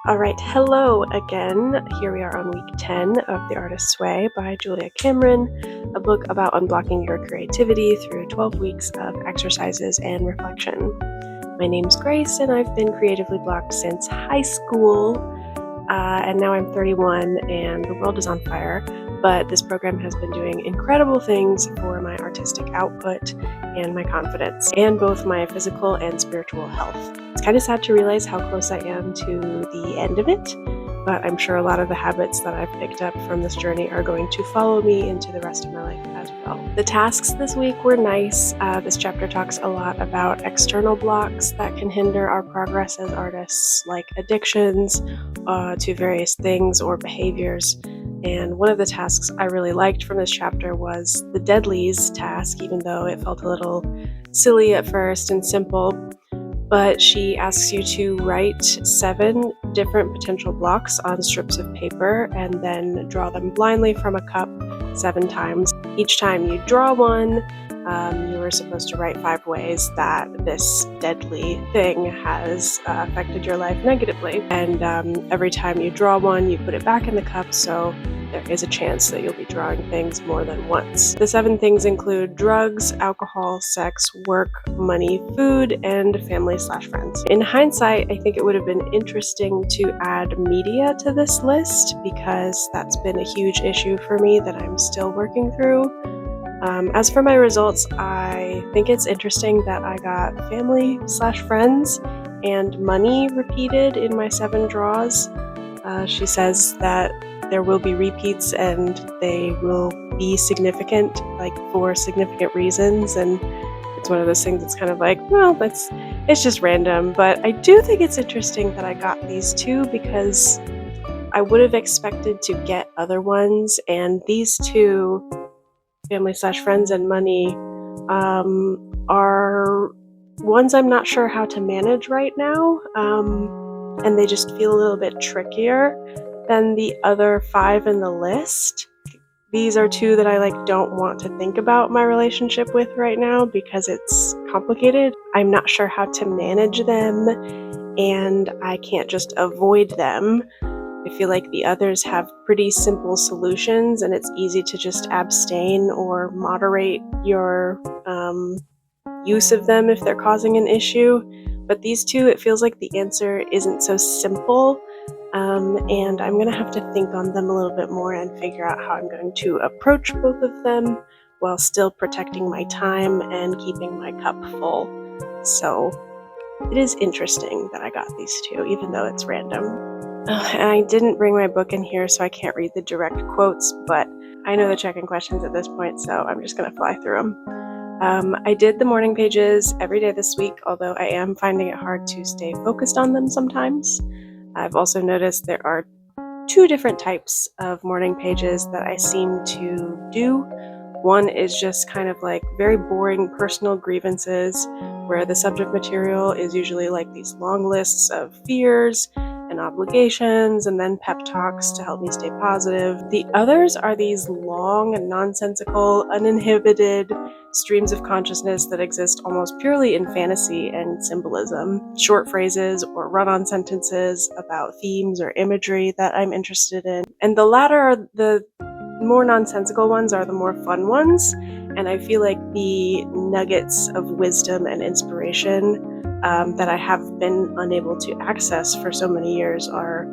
All right, hello again. Here we are on week 10 of The Artist's Way by Julia Cameron, a book about unblocking your creativity through 12 weeks of exercises and reflection. My name's Grace, and I've been creatively blocked since high school, and now I'm 31 and the world is on fire. But this program has been doing incredible things for my artistic output and my confidence, and both my physical and spiritual health. It's kind of sad to realize how close I am to the end of it, but I'm sure a lot of the habits that I've picked up from this journey are going to follow me into the rest of my life as well. The tasks this week were nice. This chapter talks a lot about external blocks that can hinder our progress as artists, like addictions to various things or behaviors. And one of the tasks I really liked from this chapter was the deadlies task, even though it felt a little silly at first and simple. But she asks you to write 7 different potential blocks on strips of paper and then draw them blindly from a cup 7 times. Each time you draw one, you are supposed to write 5 ways that this deadly thing has affected your life negatively. And every time you draw one, you put it back in the cup, so there is a chance that you'll be drawing things more than once. The 7 things include drugs, alcohol, sex, work, money, food, and family/friends. In hindsight, I think it would have been interesting to add media to this list because that's been a huge issue for me that I'm still working through. As for my results, I think it's interesting that I got family/friends and money repeated in my 7 draws. She says that there will be repeats and they will be significant, like for significant reasons, and it's one of those things that's kind of like, well, it's just random. But I do think it's interesting that I got these 2 because I would have expected to get other ones, and these 2, family/friends and money, are ones I'm not sure how to manage right now, and they just feel a little bit trickier than the other 5 in the list. These are 2 that I don't want to think about my relationship with right now because it's complicated. I'm not sure how to manage them, and I can't just avoid them. I feel like the others have pretty simple solutions, and it's easy to just abstain or moderate your use of them if they're causing an issue. But these 2, it feels like the answer isn't so simple, and I'm going to have to think on them a little bit more and figure out how I'm going to approach both of them while still protecting my time and keeping my cup full. So it is interesting that I got these 2, even though it's random. And I didn't bring my book in here, so I can't read the direct quotes, but I know the check-in questions at this point, so I'm just going to fly through them. I did the morning pages every day this week, although I am finding it hard to stay focused on them sometimes. I've also noticed there are 2 different types of morning pages that I seem to do. One is just kind of like very boring personal grievances, where the subject material is usually like these long lists of fears and obligations, and then pep talks to help me stay positive. The others are these long and nonsensical, uninhibited streams of consciousness that exist almost purely in fantasy and symbolism. Short phrases or run-on sentences about themes or imagery that I'm interested in. And the latter are the more nonsensical ones are the more fun ones, and I feel like the nuggets of wisdom and inspiration that I have been unable to access for so many years are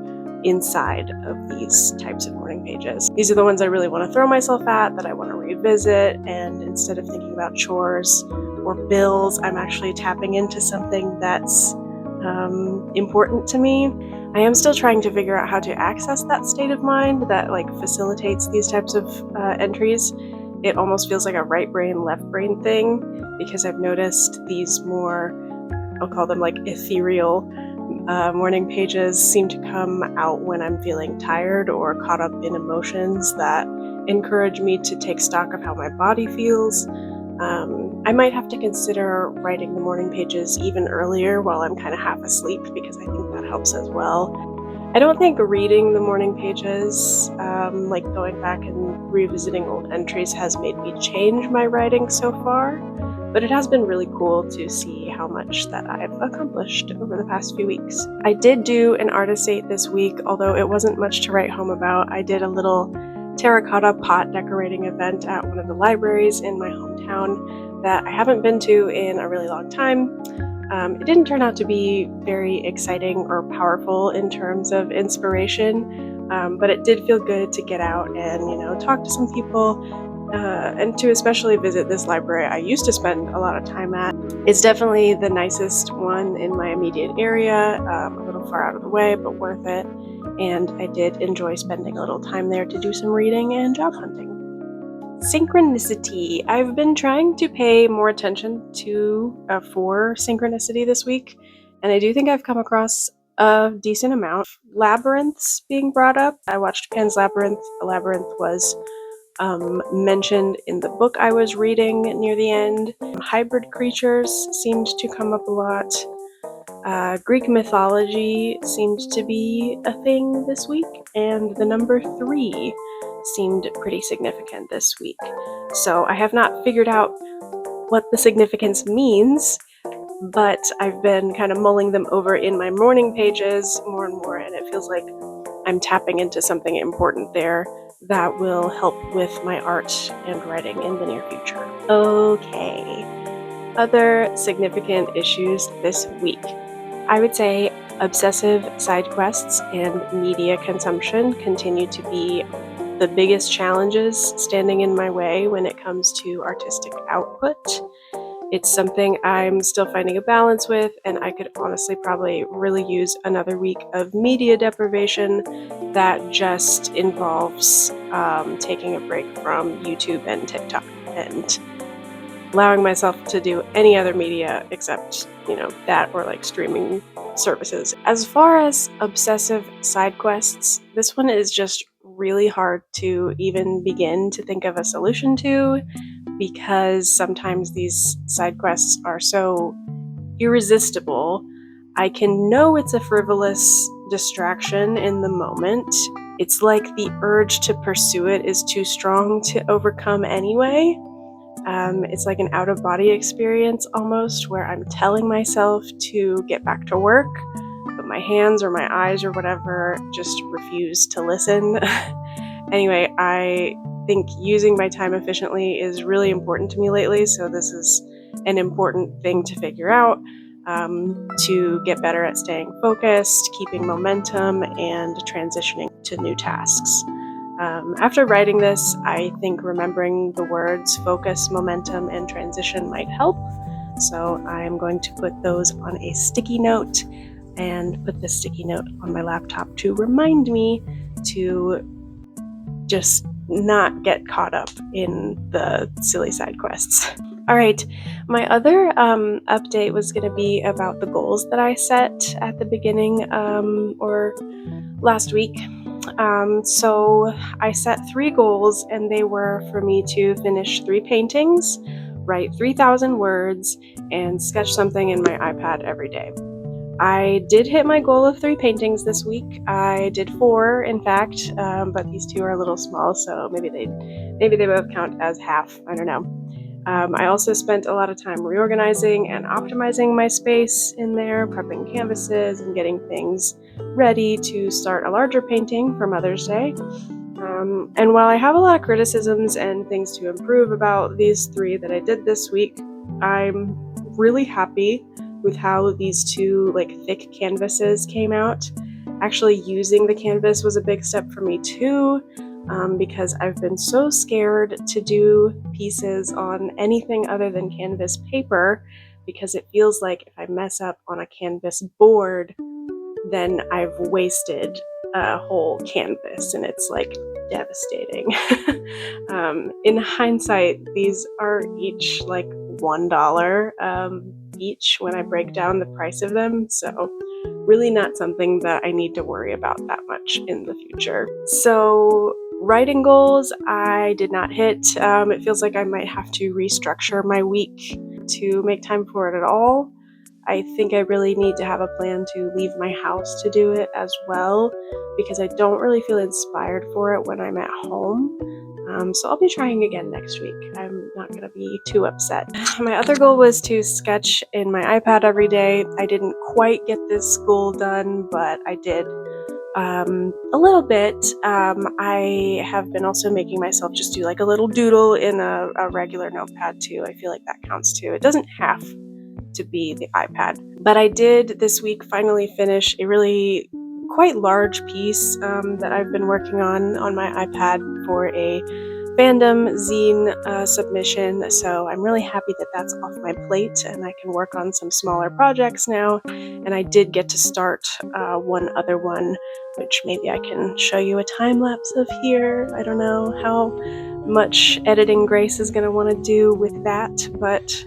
inside of these types of morning pages. These are the ones I really want to throw myself at, that I want to revisit, and instead of thinking about chores or bills, I'm actually tapping into something that's important to me. I am still trying to figure out how to access that state of mind that facilitates these types of entries. It almost feels like a right brain, left brain thing, because I've noticed these more, I'll call them ethereal morning pages seem to come out when I'm feeling tired or caught up in emotions that encourage me to take stock of how my body feels. I might have to consider writing the morning pages even earlier while I'm kind of half asleep, because I think that helps as well. I don't think reading the morning pages, going back and revisiting old entries, has made me change my writing so far. but it has been really cool to see how much that I've accomplished over the past few weeks. I did do an artist date this week, although it wasn't much to write home about. I did a little terracotta pot decorating event at one of the libraries in my hometown that I haven't been to in a really long time. It didn't turn out to be very exciting or powerful in terms of inspiration, but it did feel good to get out and, talk to some people and to especially visit this library I used to spend a lot of time at. It's definitely the nicest one in my immediate area, a little far out of the way, but worth it. And I did enjoy spending a little time there to do some reading and job hunting. Synchronicity. I've been trying to pay more attention to for synchronicity this week, and I do think I've come across a decent amount. Labyrinths being brought up. I watched Pan's Labyrinth. The labyrinth was mentioned in the book I was reading near the end. Hybrid creatures seemed to come up a lot. Greek mythology seemed to be a thing this week, and the number 3 seemed pretty significant this week. So I have not figured out what the significance means, but I've been kind of mulling them over in my morning pages more and more, and it feels like I'm tapping into something important there that will help with my art and writing in the near future. Okay, other significant issues this week. I would say obsessive side quests and media consumption continue to be the biggest challenges standing in my way when it comes to artistic output. It's something I'm still finding a balance with, and I could honestly probably really use another week of media deprivation that just involves taking a break from YouTube and TikTok and allowing myself to do any other media except, that or like streaming services. As far as obsessive side quests, this one is just really hard to even begin to think of a solution to, because sometimes these side quests are so irresistible. I can know it's a frivolous distraction in the moment. It's like the urge to pursue it is too strong to overcome anyway. It's like an out-of-body experience almost, where I'm telling myself to get back to work, but my hands or my eyes or whatever just refuse to listen. Anyway, I think using my time efficiently is really important to me lately, so this is an important thing to figure out, to get better at staying focused, keeping momentum, and transitioning to new tasks. After writing this, I think remembering the words focus, momentum, and transition might help. So I'm going to put those on a sticky note and put this sticky note on my laptop to remind me to just not get caught up in the silly side quests. All right, my other update was going to be about the goals that I set at the beginning or last week. So I set 3 goals, and they were for me to finish 3 paintings, write 3,000 words, and sketch something in my iPad every day. I did hit my goal of 3 paintings this week. I did 4, in fact, but these 2 are a little small, so maybe they both count as half. I don't know. I also spent a lot of time reorganizing and optimizing my space in there, prepping canvases and getting things ready to start a larger painting for Mother's Day. And while I have a lot of criticisms and things to improve about these 3 that I did this week, I'm really happy with how these 2 thick canvases came out. Actually using the canvas was a big step for me too, because I've been so scared to do pieces on anything other than canvas paper, because it feels like if I mess up on a canvas board, then I've wasted a whole canvas, and it's devastating. In hindsight, these are each $1 each when I break down the price of them, so really not something that I need to worry about that much in the future. So writing goals I did not hit. It feels like I might have to restructure my week to make time for it at all. I think I really need to have a plan to leave my house to do it as well, because I don't really feel inspired for it when I'm at home. So I'll be trying again next week. I'm not going to be too upset. My other goal was to sketch in my iPad every day. I didn't quite get this goal done, but I did a little bit. I have been also making myself just do like a little doodle in a regular notepad too. I feel like that counts too. It doesn't have to be the iPad. But I did this week finally finish a really quite large piece that I've been working on my iPad for a fandom zine submission. So I'm really happy that that's off my plate and I can work on some smaller projects now. And I did get to start one other one, which maybe I can show you a time lapse of here. I don't know how much editing Grace is going to want to do with that, but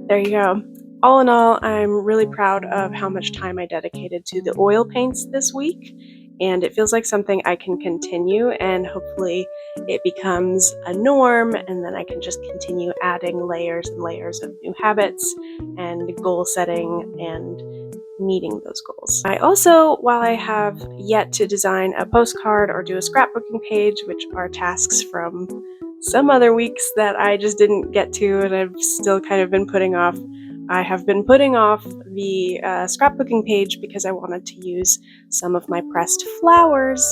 there you go. All in all, I'm really proud of how much time I dedicated to the oil paints this week, and it feels like something I can continue, and hopefully it becomes a norm, and then I can just continue adding layers and layers of new habits and goal setting and meeting those goals. I also, while I have yet to design a postcard or do a scrapbooking page, which are tasks from some other weeks that I just didn't get to and I've still kind of been putting off, I have been putting off the scrapbooking page because I wanted to use some of my pressed flowers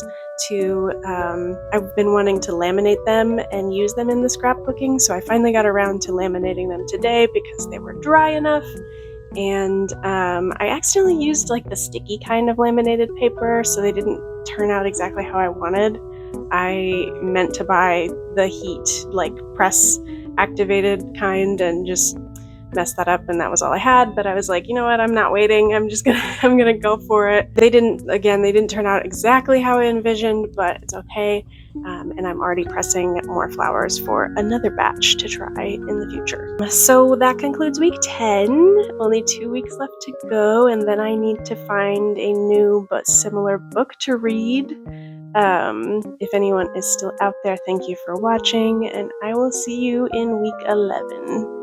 to, I've been wanting to laminate them and use them in the scrapbooking, so I finally got around to laminating them today because they were dry enough. And I accidentally used like the sticky kind of laminated paper, so they didn't turn out exactly how I wanted. I meant to buy the heat, like press activated kind, and just messed that up, and that was all I had. But I was like, you know what, I'm not waiting, I'm gonna go for it. They didn't turn out exactly how I envisioned, but it's okay. And I'm already pressing more flowers for another batch to try in the future. So that concludes week 10. Only 2 weeks left to go, and then I need to find a new but similar book to read. If anyone is still out there, thank you for watching, and I will see you in week 11.